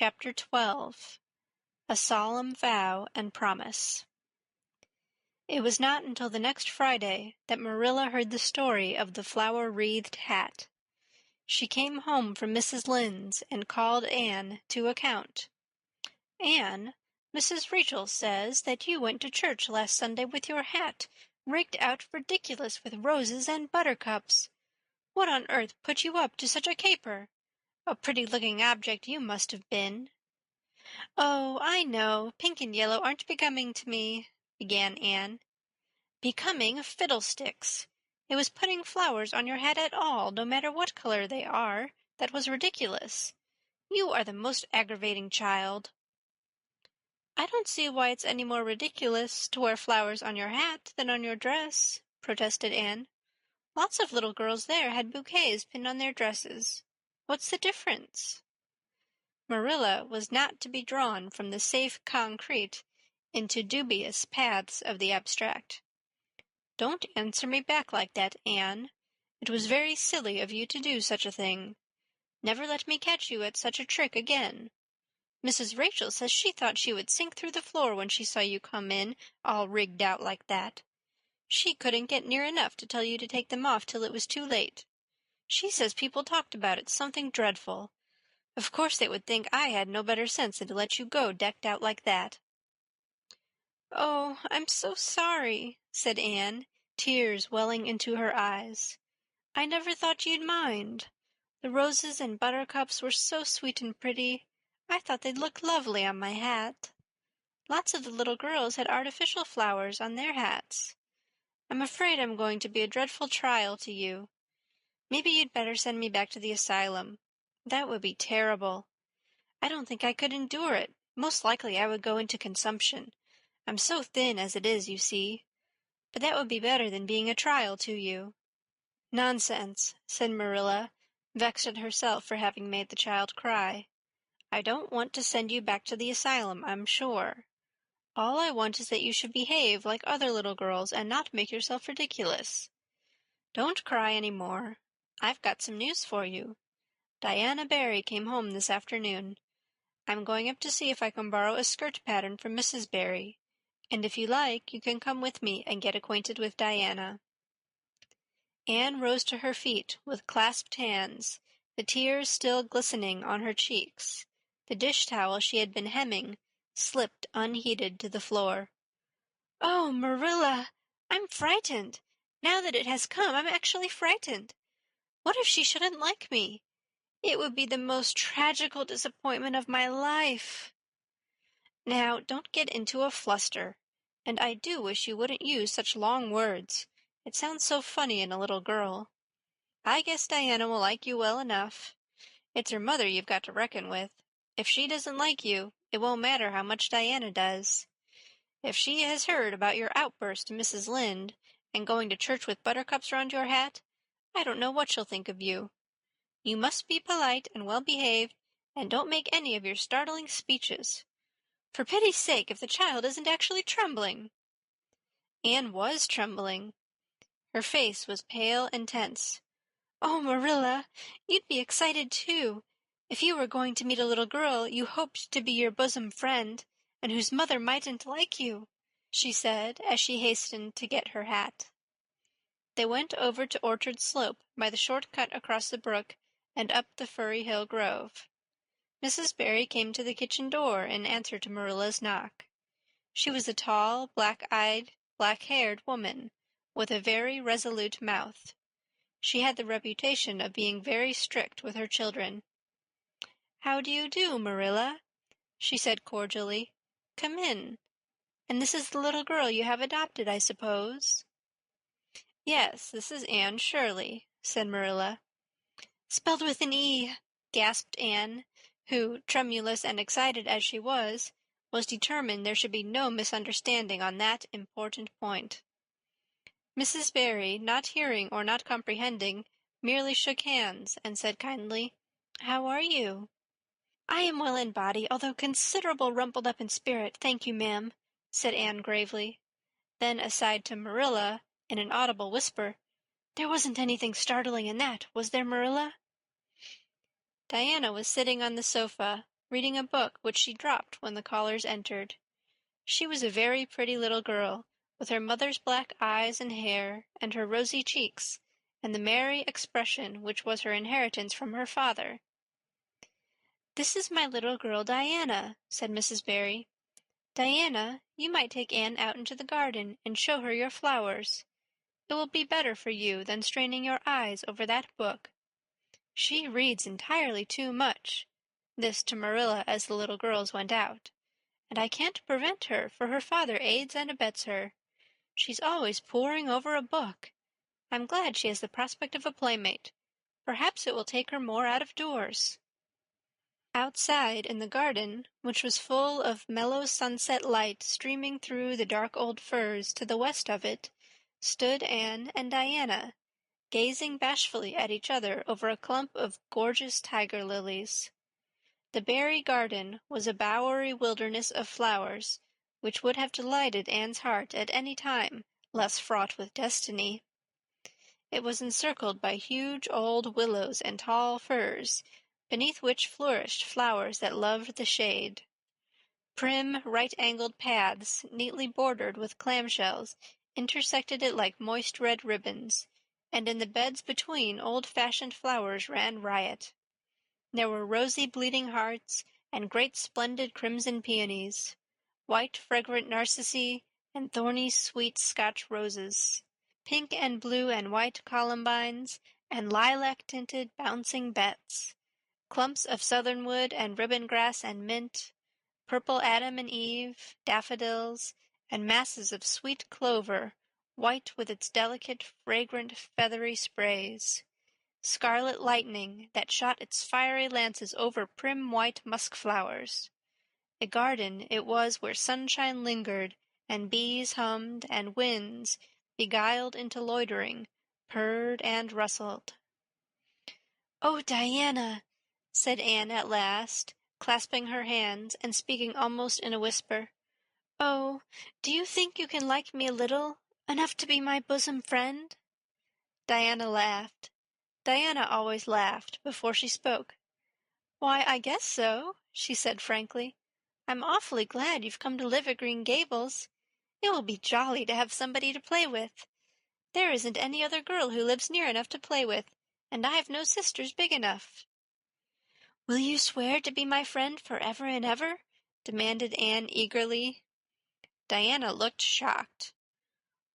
Chapter 12. A Solemn Vow and Promise. It was not until the next Friday that Marilla heard the story of the flower-wreathed hat. She came home from Mrs. Lynde's and called Anne to account. "Anne, Mrs. Rachel says that you went to church last Sunday with your hat rigged out ridiculous with roses and buttercups. What on earth put you up to such a caper? A pretty-looking object you must have been." "Oh, I know, pink and yellow aren't becoming to me," began Anne. "Becoming fiddlesticks! It was putting flowers on your hat at all, no matter what color they are, that was ridiculous. You are the most aggravating child." "I don't see why it's any more ridiculous to wear flowers on your hat than on your dress," protested Anne. "Lots of little girls there had bouquets pinned on their dresses. What's the difference?" Marilla was not to be drawn from the safe concrete into dubious paths of the abstract. "Don't answer me back like that, Anne. It was very silly of you to do such a thing. Never let me catch you at such a trick again. Mrs. Rachel says she thought she would sink through the floor when she saw you come in, all rigged out like that. She couldn't get near enough to tell you to take them off till it was too late. She says people talked about it something dreadful. Of course they would think I had no better sense than to let you go decked out like that." "Oh, I'm so sorry," said Anne, tears welling into her eyes. "I never thought you'd mind. The roses and buttercups were so sweet and pretty. I thought they'd look lovely on my hat. Lots of the little girls had artificial flowers on their hats. I'm afraid I'm going to be a dreadful trial to you. Maybe you'd better send me back to the asylum. That would be terrible. I don't think I could endure it. Most likely I would go into consumption. I'm so thin as it is, you see. But that would be better than being a trial to you." "Nonsense," said Marilla, vexed at herself for having made the child cry. "I don't want to send you back to the asylum, I'm sure. All I want is that you should behave like other little girls and not make yourself ridiculous. Don't cry any more. I've got some news for you. Diana Barry came home this afternoon. I'm going up to see if I can borrow a skirt pattern from Mrs. Barry, and if you like, you can come with me and get acquainted with Diana." Anne rose to her feet with clasped hands, the tears still glistening on her cheeks. The dish towel she had been hemming slipped unheeded to the floor. "Oh, Marilla, I'm frightened. Now that it has come, I'm actually frightened. What if she shouldn't like me? It would be the most tragical disappointment of my life." "Now, don't get into a fluster. And I do wish you wouldn't use such long words. It sounds so funny in a little girl. I guess Diana will like you well enough. It's her mother you've got to reckon with. If she doesn't like you, it won't matter how much Diana does. If she has heard about your outburst to Mrs. Lynde and going to church with buttercups round your hat, I don't know what she'll think of you. You must be polite and well-behaved, and don't make any of your startling speeches. For pity's sake, if the child isn't actually trembling." Anne was trembling. Her face was pale and tense. "Oh, Marilla, you'd be excited too, if you were going to meet a little girl you hoped to be your bosom friend, and whose mother mightn't like you," she said as she hastened to get her hat. They went over to Orchard Slope by the short cut across the brook and up the Furry Hill Grove. Mrs. Barry came to the kitchen door in answer to Marilla's knock. She was a tall, black-eyed, black-haired woman with a very resolute mouth. She had the reputation of being very strict with her children. "How do you do, Marilla?" she said cordially. "Come in. And this is the little girl you have adopted, I suppose?" "Yes, this is Anne Shirley," said Marilla. "Spelled with an E," gasped Anne, who, tremulous and excited as she was determined there should be no misunderstanding on that important point. Mrs. Barry, not hearing or not comprehending, merely shook hands and said kindly, "How are you?" "I am well in body, although considerable rumpled up in spirit, thank you, ma'am," said Anne gravely. Then aside to Marilla, in an audible whisper, "There wasn't anything startling in that, was there, Marilla?" Diana was sitting on the sofa, reading a book which she dropped when the callers entered. She was a very pretty little girl, with her mother's black eyes and hair, and her rosy cheeks, and the merry expression which was her inheritance from her father. "This is my little girl Diana," said Mrs. Barry. "Diana, you might take Anne out into the garden and show her your flowers. It will be better for you than straining your eyes over that book. She reads entirely too much," this to Marilla as the little girls went out, "and I can't prevent her, for her father aids and abets her. She's always poring over a book. I'm glad she has the prospect of a playmate. Perhaps it will take her more out of doors." Outside in the garden, which was full of mellow sunset light streaming through the dark old firs to the west of it, stood Anne and Diana, gazing bashfully at each other over a clump of gorgeous tiger lilies. The Barry garden was a bowery wilderness of flowers, which would have delighted Anne's heart at any time less fraught with destiny. It was encircled by huge old willows and tall firs, beneath which flourished flowers that loved the shade. Prim, right-angled paths, neatly bordered with clamshells, intersected it like moist red ribbons, and in the beds between old-fashioned flowers ran riot. There were rosy bleeding hearts and great splendid crimson peonies, white fragrant narcissi and thorny sweet Scotch roses, pink and blue and white columbines, and lilac-tinted bouncing bets, clumps of southernwood and ribbon grass and mint, purple Adam and Eve, daffodils, and masses of sweet clover, white with its delicate, fragrant, feathery sprays, scarlet lightning that shot its fiery lances over prim white musk flowers. A garden it was where sunshine lingered, and bees hummed, and winds, beguiled into loitering, purred and rustled. "Oh, Diana," said Anne at last, clasping her hands and speaking almost in a whisper. "Oh, do you think you can like me a little, enough to be my bosom friend?" Diana laughed. Diana always laughed before she spoke. "Why, I guess so," she said frankly. "I'm awfully glad you've come to live at Green Gables. It will be jolly to have somebody to play with. There isn't any other girl who lives near enough to play with, and I've no sisters big enough." "Will you swear to be my friend forever and ever?" demanded Anne eagerly. Diana looked shocked.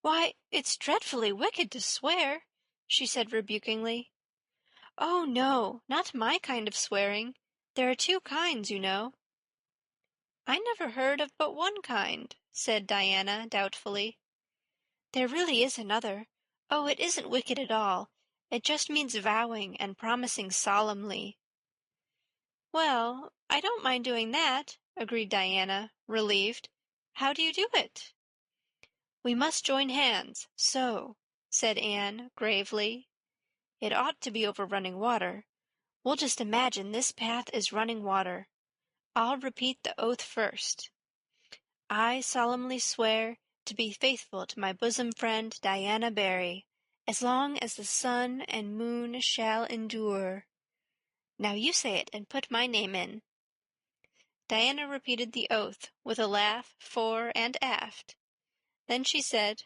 "Why, it's dreadfully wicked to swear," she said rebukingly. "Oh, no, not my kind of swearing. There are two kinds, you know." "I never heard of but one kind," said Diana doubtfully. "There really is another. Oh, it isn't wicked at all. It just means vowing and promising solemnly." "Well, I don't mind doing that," agreed Diana, relieved. "How do you do it?" "We must join hands, so," said Anne gravely. "It ought to be over running water. We'll just imagine this path is running water. I'll repeat the oath first. I solemnly swear to be faithful to my bosom friend Diana Barry, as long as the sun and moon shall endure. Now you say it and put my name in." Diana repeated the oath with a laugh fore and aft. Then she said,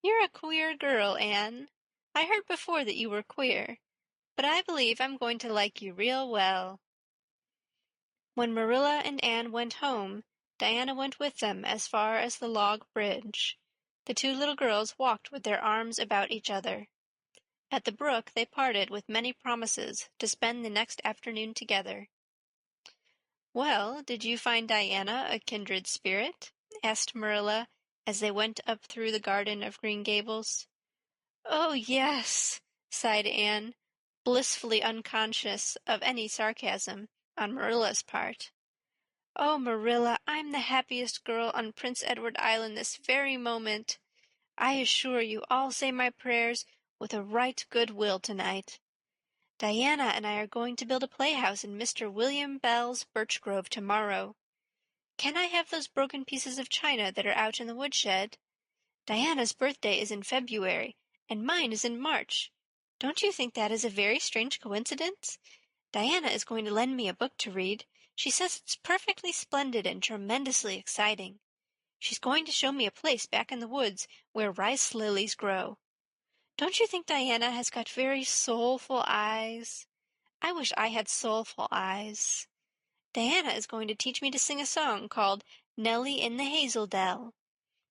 "You're a queer girl, Anne. I heard before that you were queer, but I believe I'm going to like you real well." When Marilla and Anne went home, Diana went with them as far as the log bridge. The two little girls walked with their arms about each other. At the brook they parted with many promises to spend the next afternoon together. "Well, did you find Diana a kindred spirit?" asked Marilla as they went up through the garden of Green Gables. "Oh, yes," sighed Anne, blissfully unconscious of any sarcasm on Marilla's part. "Oh, Marilla, I'm the happiest girl on Prince Edward Island this very moment. I assure you I'll say my prayers with a right good will tonight. Diana and I are going to build a playhouse in Mr. William Bell's birch grove tomorrow. Can I have those broken pieces of china that are out in the woodshed? Diana's birthday is in February, and mine is in March. Don't you think that is a very strange coincidence? Diana is going to lend me a book to read, She says it's perfectly splendid and tremendously exciting. She's going to show me a place back in the woods where rice lilies grow. Don't you think Diana has got very soulful eyes? I wish I had soulful eyes. Diana is going to teach me to sing a song called Nellie in the Hazel Dell.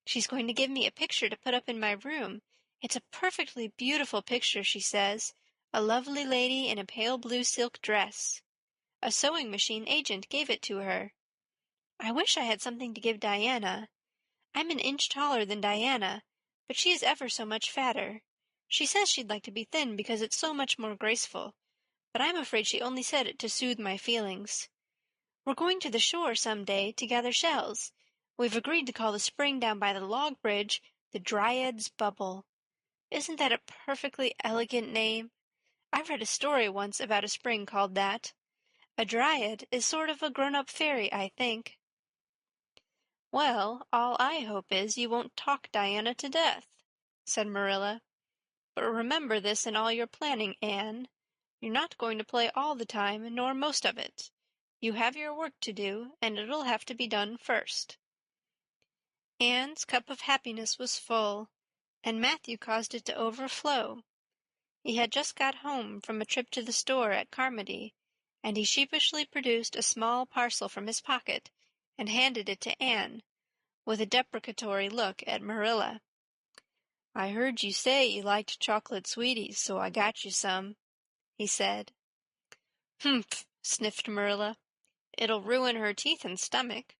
She's going to give me a picture to put up in my room. It's a perfectly beautiful picture, she says. A lovely lady in a pale blue silk dress. A sewing machine agent gave it to her. I wish I had something to give Diana. I'm an inch taller than Diana, but she is ever so much fatter. She says she'd like to be thin because it's so much more graceful, but I'm afraid she only said it to soothe my feelings. We're going to the shore some day to gather shells. We've agreed to call the spring down by the log bridge the Dryad's Bubble. Isn't that a perfectly elegant name? I read a story once about a spring called that. A dryad is sort of a grown-up fairy, I think. Well, all I hope is you won't talk Diana to death, said Marilla. But remember this in all your planning, Anne. You're not going to play all the time, nor most of it. You have your work to do, and it'll have to be done first. Anne's cup of happiness was full, and Matthew caused it to overflow. He had just got home from a trip to the store at Carmody, and he sheepishly produced a small parcel from his pocket and handed it to Anne, with a deprecatory look at Marilla. I heard you say you liked chocolate sweeties, so I got you some, he said. Humph, sniffed Marilla. It'll ruin her teeth and stomach.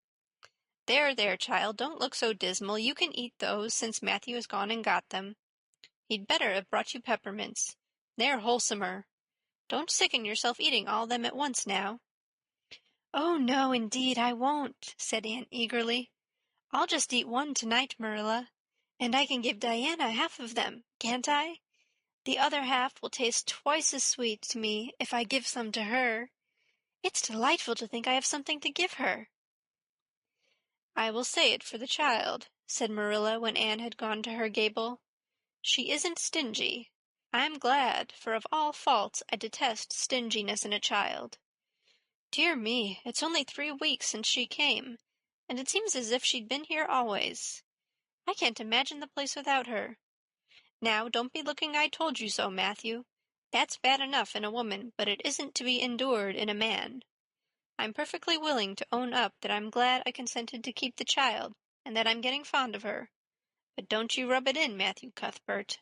There, there, child, don't look so dismal. You can eat those since Matthew has gone and got them. He'd better have brought you peppermints. They're wholesomer. Don't sicken yourself eating all them at once now. Oh, no, indeed, I won't, said Anne eagerly. I'll just eat one tonight, Marilla, and I can give Diana half of them, can't I? The other half will taste twice as sweet to me if I give some to her. It's delightful to think I have something to give her. I will say it for the child, said Marilla when Anne had gone to her gable. She isn't stingy. I'm glad, for of all faults I detest stinginess in a child. Dear me, it's only 3 weeks since she came, and it seems as if she'd been here always. I can't imagine the place without her. Now, don't be looking I told you so, Matthew. That's bad enough in a woman, but it isn't to be endured in a man. I'm perfectly willing to own up that I'm glad I consented to keep the child, and that I'm getting fond of her. But don't you rub it in, Matthew Cuthbert.